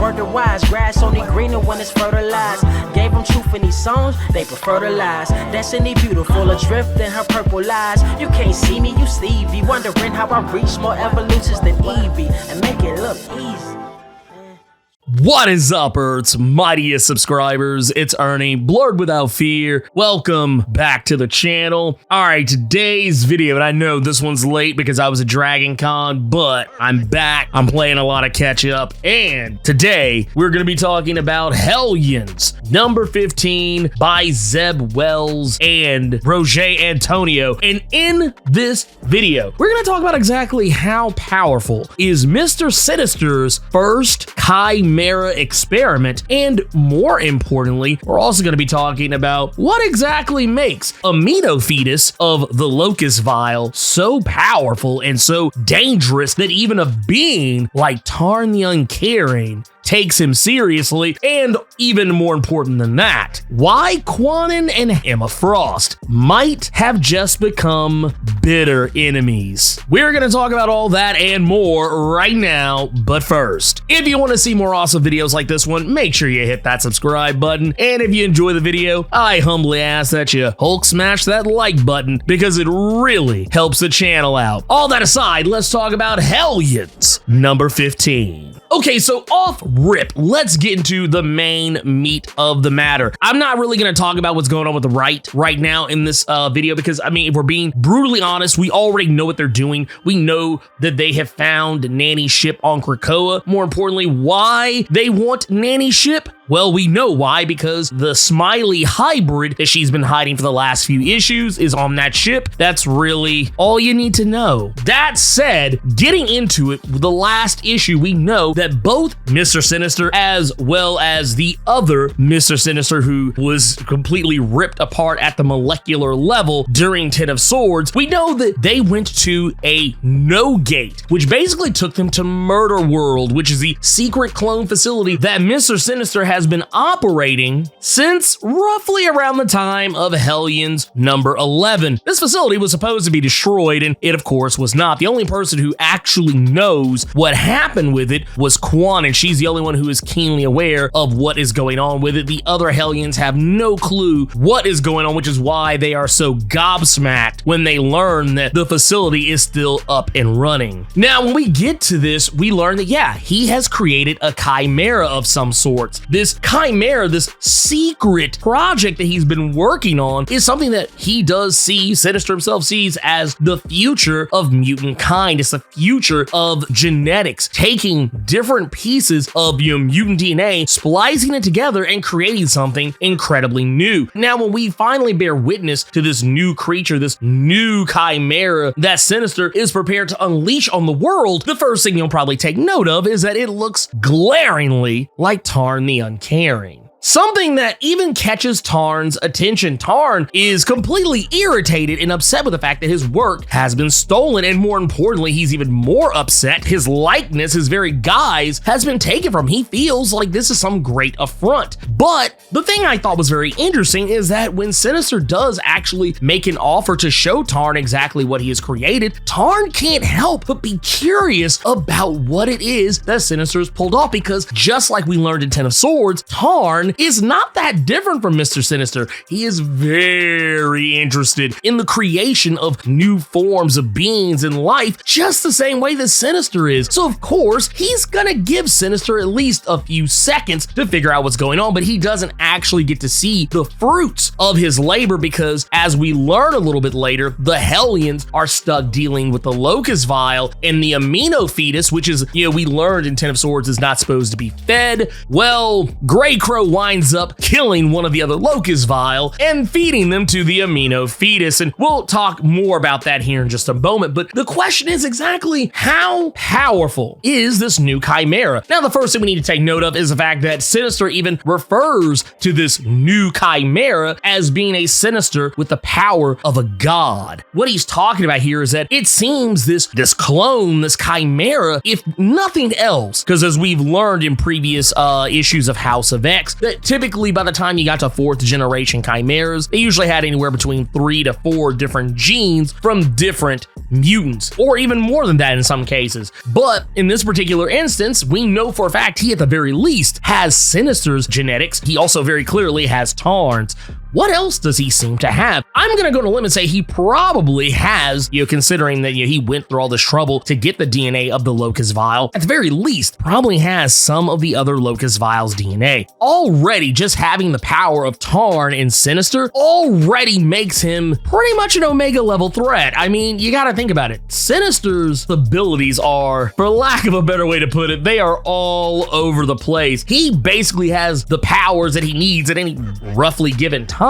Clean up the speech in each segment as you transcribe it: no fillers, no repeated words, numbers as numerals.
word to wise. Grass only greener when it's fertilized. Gave them truth in these songs, they prefer to lies. Destiny beautiful, adrift in her purple lies. You can't see me, you Stevie. Wondering how I reach more evolutions than Evie and make it look easy. What is up, Earth's mightiest subscribers? It's Ernie, Blerd without fear. Welcome back to the channel. All right, today's video, and I know this one's late because I was at Dragon Con, but I'm back. I'm playing a lot of catch up, and today we're going to be talking about Hellions, number 15 by Zeb Wells and Roger Antonio. And in this video, we're going to talk about exactly how powerful is Mr. Sinister's first Chimera Experiment, and more importantly, we're also going to be talking about what exactly makes amino fetus of the locust vial so powerful and so dangerous that even a being like Tarn the Uncaring takes him seriously, and even more important than that, why Quanon and Emma Frost might have just become bitter enemies. We're going to talk about all that and more right now, but first, if you want to see more awesome videos like this one, make sure you hit that subscribe button, and if you enjoy the video, I humbly ask that you Hulk smash that like button because it really helps the channel out. All that aside, let's talk about Hellions, number 15. Okay, so off rip, let's get into the main meat of the matter. I'm not really going to talk about what's going on with the right now in this video because, I mean, if we're being brutally honest, we already know what they're doing. We know that they have found Nanny Ship on Krakoa. More importantly, why they want Nanny Ship? Well, we know why, because the smiley hybrid that she's been hiding for the last few issues is on that ship. That's really all you need to know. That said, getting into it, the last issue, we know that both Mr. Sinister as well as the other Mr. Sinister, who was completely ripped apart at the molecular level during Ten of Swords, we know that they went to a no gate, which basically took them to Murder World, which is the secret clone facility that Mr. Sinister has been operating since roughly around the time of Hellions number 11. This facility was supposed to be destroyed, and it of course was not. The only person who actually knows what happened with it was Quan, and she's the only one who is keenly aware of what is going on with it. The other Hellions have no clue what is going on, which is why they are so gobsmacked when they learn that the facility is still up and running. Now, when we get to this, we learn that, yeah, he has created a chimera of some sorts. This chimera, this secret project that he's been working on, is something that he does see, Sinister himself sees as the future of mutant kind. It's the future of genetics, taking different pieces of your mutant DNA, splicing it together and creating something incredibly new. Now, when we finally bear witness to this new creature, this new chimera that Sinister is prepared to unleash on the world, the first thing you'll probably take note of is that it looks glaringly like Tarn the Uncaring. Something that even catches Tarn's attention. Tarn is completely irritated and upset with the fact that his work has been stolen, and more importantly, he's even more upset his likeness, his very guise, has been taken from him. He feels like this is some great affront. But the thing I thought was very interesting is that when Sinister does actually make an offer to show Tarn exactly what he has created, Tarn can't help but be curious about what it is that Sinister has pulled off, because just like we learned in Ten of Swords, Tarn is not that different from Mr. Sinister. He is very interested in the creation of new forms of beings in life, just the same way that Sinister is. So of course, he's gonna give Sinister at least a few seconds to figure out what's going on, but he doesn't actually get to see the fruits of his labor, because as we learn a little bit later, the Hellions are stuck dealing with the locust vial and the amino fetus, which is, you know, we learned in Ten of Swords is not supposed to be fed. Well, Grey Crow winds up killing one of the other locust vial and feeding them to the amino fetus, and we'll talk more about that here in just a moment. But the question is exactly how powerful is this new chimera? Now, the first thing we need to take note of is the fact that Sinister even refers to this new chimera as being a Sinister with the power of a god. What he's talking about here is that it seems this clone, this chimera, if nothing else, because as we've learned in previous issues of House of X, that typically by the time you got to 4th generation chimeras, they usually had anywhere between 3 to 4 different genes from different mutants, or even more than that in some cases. But in this particular instance, we know for a fact he at the very least has Sinister's genetics. He also very clearly has Tarn's. What else does he seem to have? I'm gonna go on a limb and say he probably has, considering that he went through all this trouble to get the DNA of the Locust Vial, at the very least, probably has some of the other Locust Vial's DNA. Already, just having the power of Tarn and Sinister already makes him pretty much an Omega level threat. I mean, you gotta think about it. Sinister's abilities are, for lack of a better way to put it, they are all over the place. He basically has the powers that he needs at any roughly given time.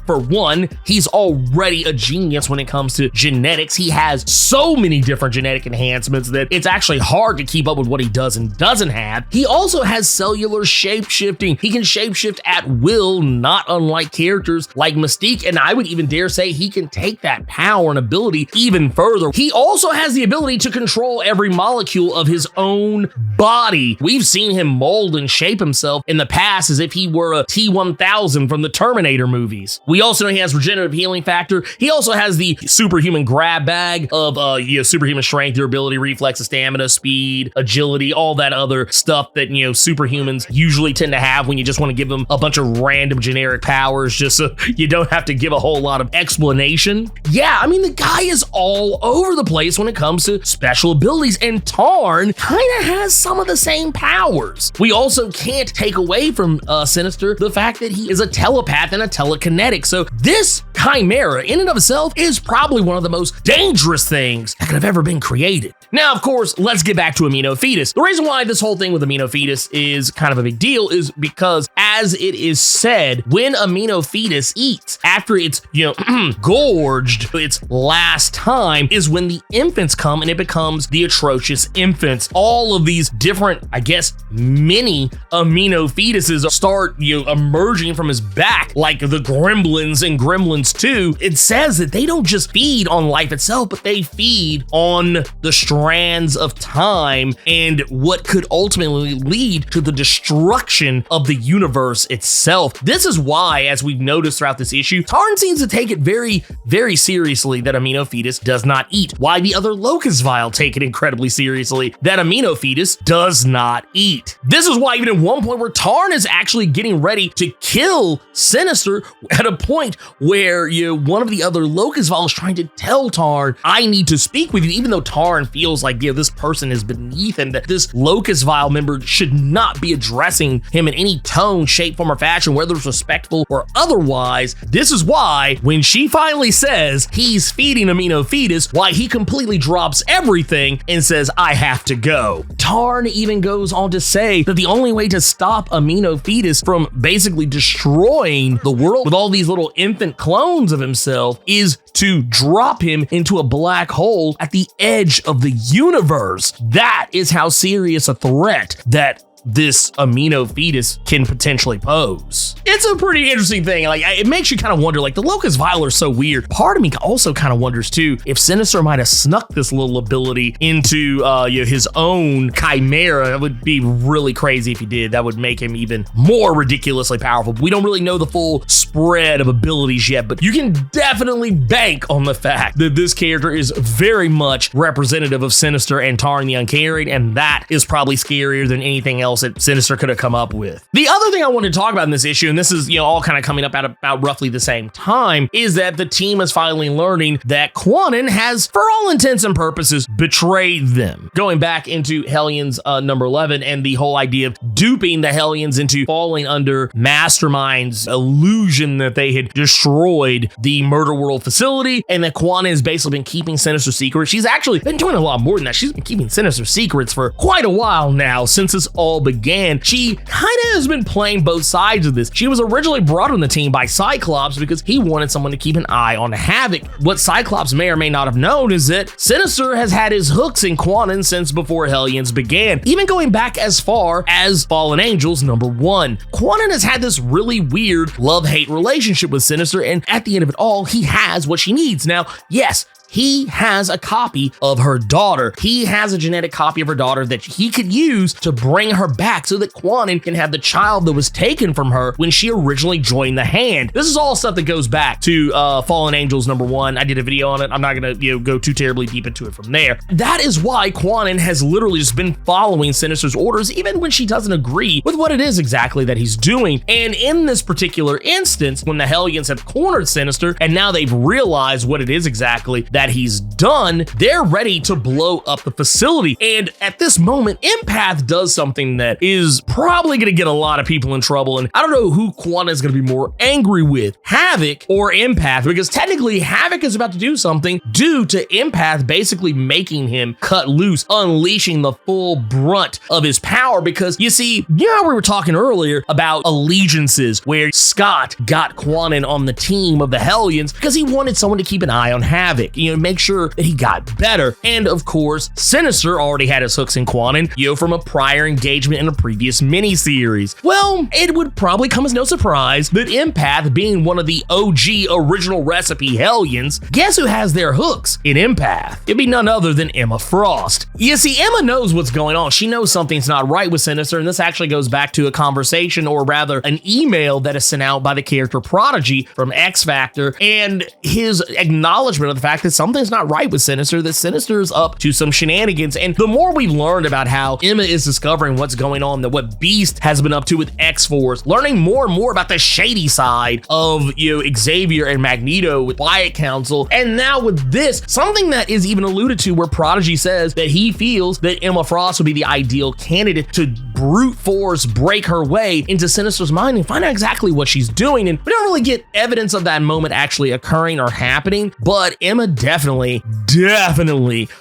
For one, he's already a genius when it comes to genetics. He has so many different genetic enhancements that it's actually hard to keep up with what he does and doesn't have. He also has cellular shapeshifting. He can shapeshift at will, not unlike characters like Mystique, and I would even dare say he can take that power and ability even further. He also has the ability to control every molecule of his own body. We've seen him mold and shape himself in the past as if he were a T-1000 from the Terminator movies. We also know he has regenerative healing factor. He also has the superhuman grab bag of superhuman strength, durability, reflexes, stamina, speed, agility, all that other stuff that superhumans usually tend to have when you just want to give them a bunch of random generic powers just so you don't have to give a whole lot of explanation. Yeah, I mean, the guy is all over the place when it comes to special abilities, and Tarn kind of has some of the same powers. We also can't take away from Sinister the fact that he is a telepath and a telekinetic. So this Chimera in and of itself is probably one of the most dangerous things that could have ever been created. Now, of course, let's get back to Amino Fetus. The reason why this whole thing with Amino Fetus is kind of a big deal is because, as it is said, when Amino Fetus eats, after it's, gorged its last time, is when the infants come and it becomes the atrocious infants. All of these different, I guess, mini Amino Fetuses start, emerging from his back like the Gremlins in Gremlins 2. It says that they don't just feed on life itself, but they feed on the strands of time and what could ultimately lead to the destruction of the universe itself. This is why, as we've noticed throughout this issue, Tarn seems to take it very, very seriously that Amino Fetus does not eat. Why the other Locust Vial take it incredibly seriously that Amino Fetus does not eat. This is why even at one point where Tarn is actually getting ready to kill Sinister at a point where one of the other Locust Vial is trying to tell Tarn, I need to speak with you, even though Tarn feels like this person is beneath him, that this Locust Vial member should not be addressing him in any tone, shape, form, or fashion, whether it's respectful or otherwise. This is why when she finally says he's feeding Amino Fetus, why he completely drops everything and says, I have to go. Tarn even goes on to say that the only way to stop Amino Fetus from basically destroying the world with all these little infant clones of himself is to drop him into a black hole at the edge of the universe. That is how serious a threat that this Amino Fetus can potentially pose. It's a pretty interesting thing. Like, it makes you kind of wonder, like, the Locust Vial are so weird. Part of me also kind of wonders too if Sinister might have snuck this little ability into his own Chimera. That would be really crazy if he did. That would make him even more ridiculously powerful. We don't really know the full spread of abilities yet, but you can definitely bank on the fact that this character is very much representative of Sinister and Tarn the Uncarried, and that is probably scarier than anything else that Sinister could have come up with. The other thing I wanted to talk about in this issue, and this is all kind of coming up at about roughly the same time, is that the team is finally learning that Quanon has, for all intents and purposes, betrayed them. Going back into Hellions number 11 and the whole idea of duping the Hellions into falling under Mastermind's illusion that they had destroyed the Murder World facility, and that Quanon has basically been keeping Sinister secret. She's actually been doing a lot more than that. She's been keeping Sinister secrets for quite a while now, since this all began. She kind of has been playing both sides of this. She was originally brought on the team by Cyclops because he wanted someone to keep an eye on Havoc. What Cyclops may or may not have known is that Sinister has had his hooks in Quanon since before Hellions began, even going back as far as Fallen Angels number 1. Quanon has had this really weird love-hate relationship with Sinister, and at the end of it all, he has what she needs. Now, yes, he has a copy of her daughter. He has a genetic copy of her daughter that he could use to bring her back so that Kwannon can have the child that was taken from her when she originally joined the Hand. This is all stuff that goes back to Fallen Angels #1. I did a video on it. I'm not gonna go too terribly deep into it from there. That is why Kwannon has literally just been following Sinister's orders even when she doesn't agree with what it is exactly that he's doing. And in this particular instance, when the Hellions have cornered Sinister and now they've realized what it is exactly that he's done, they're ready to blow up the facility. And at this moment, Empath does something that is probably going to get a lot of people in trouble. And I don't know who Kwannon is going to be more angry with, Havoc or Empath, because technically Havoc is about to do something due to Empath basically making him cut loose, unleashing the full brunt of his power. Because you see, we were talking earlier about allegiances where Scott got Kwannon on the team of the Hellions because he wanted someone to keep an eye on Havoc, make sure that he got better. And of course, Sinister already had his hooks in Kwannon, from a prior engagement in a previous miniseries. Well, it would probably come as no surprise that Empath, being one of the OG original recipe Hellions, guess who has their hooks in Empath? It'd be none other than Emma Frost. You see, Emma knows what's going on. She knows something's not right with Sinister, and this actually goes back to a conversation, or rather an email that is sent out by the character Prodigy from X Factor, and his acknowledgement of the fact that something's not right with Sinister, that Sinister's up to some shenanigans. And the more we learned about how Emma is discovering what's going on, that what Beast has been up to with X-Force, learning more and more about the shady side of Xavier and Magneto with Quiet Council, and now with this, something that is even alluded to where Prodigy says that he feels that Emma Frost would be the ideal candidate to brute force break her way into Sinister's mind and find out exactly what she's doing. And we don't really get evidence of that moment actually occurring or happening, but Emma definitely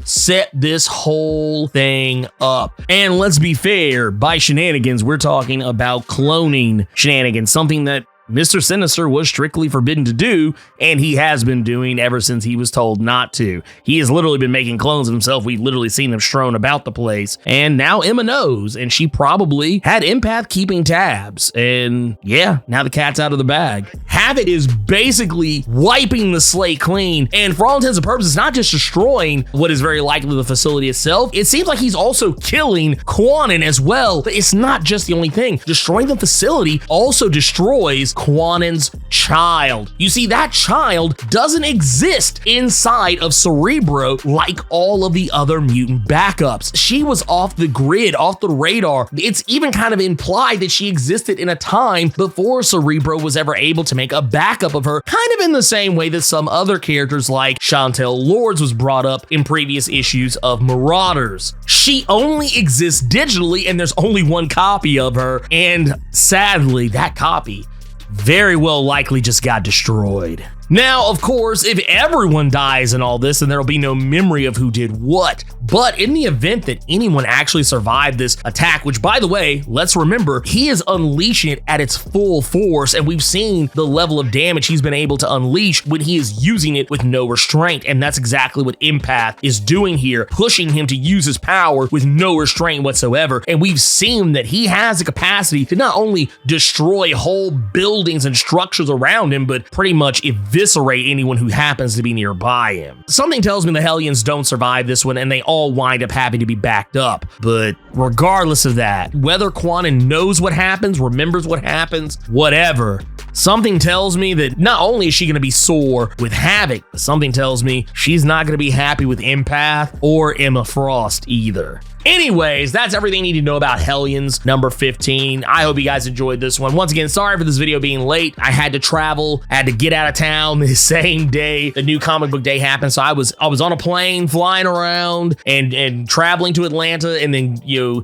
set this whole thing up. And let's be fair, by shenanigans, we're talking about cloning shenanigans, something that Mr. Sinister was strictly forbidden to do, and he has been doing ever since he was told not to. He has literally been making clones of himself. We've literally seen them strewn about the place, and now Emma knows, and she probably had Empath keeping tabs, and yeah, now the cat's out of the bag. Havoc is basically wiping the slate clean, and for all intents and purposes, not just destroying what is very likely the facility itself, it seems like he's also killing Kwannon as well. But it's not just the only thing. Destroying the facility also destroys Kwannon's child. You see, that child doesn't exist inside of Cerebro like all of the other mutant backups. She was off the grid, off the radar. It's even kind of implied that she existed in a time before Cerebro was ever able to make a backup of her, kind of in the same way that some other characters like Chantel Lords was brought up in previous issues of Marauders. She only exists digitally, and there's only one copy of her, and sadly, that copy very well likely just got destroyed. Now, of course, if everyone dies in all this, then there'll be no memory of who did what. But in the event that anyone actually survived this attack, which, by the way, let's remember, he is unleashing it at its full force, and we've seen the level of damage he's been able to unleash when he is using it with no restraint, and that's exactly what Empath is doing here, pushing him to use his power with no restraint whatsoever. And we've seen that he has the capacity to not only destroy whole buildings and structures around him, but pretty much eviscerate anyone who happens to be nearby him. Something tells me the Hellions don't survive this one, and they all wind up having to be backed up. But regardless of that, whether Kwannon knows what happens, remembers what happens, whatever, something tells me that not only is she going to be sore with Havoc, but something tells me she's not going to be happy with Empath or Emma Frost either. Anyways, that's everything you need to know about Hellions number 15. I hope you guys enjoyed this one. Once again, sorry for this video being late. I had to travel, I had to get out of town the same day the new comic book day happened. So I was on a plane flying around and traveling to Atlanta, and then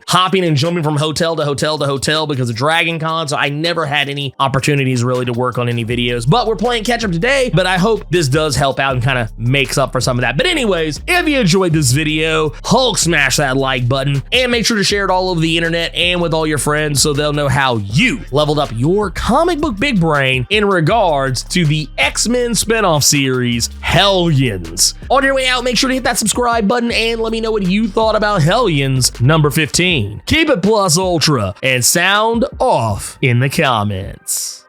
hopping and jumping from hotel to hotel to hotel because of Dragon Con. So I never had any opportunities really to work on any videos, but we're playing catch up today. But I hope this does help out and kind of makes up for some of that. But anyways, if you enjoyed this video, Hulk smash that like button, and make sure to share it all over the internet and with all your friends so they'll know how you leveled up your comic book big brain in regards to the X-Men spinoff series Hellions. On your way out, make sure to hit that subscribe button and let me know what you thought about Hellions number 15. Keep it plus ultra and sound off in the comments.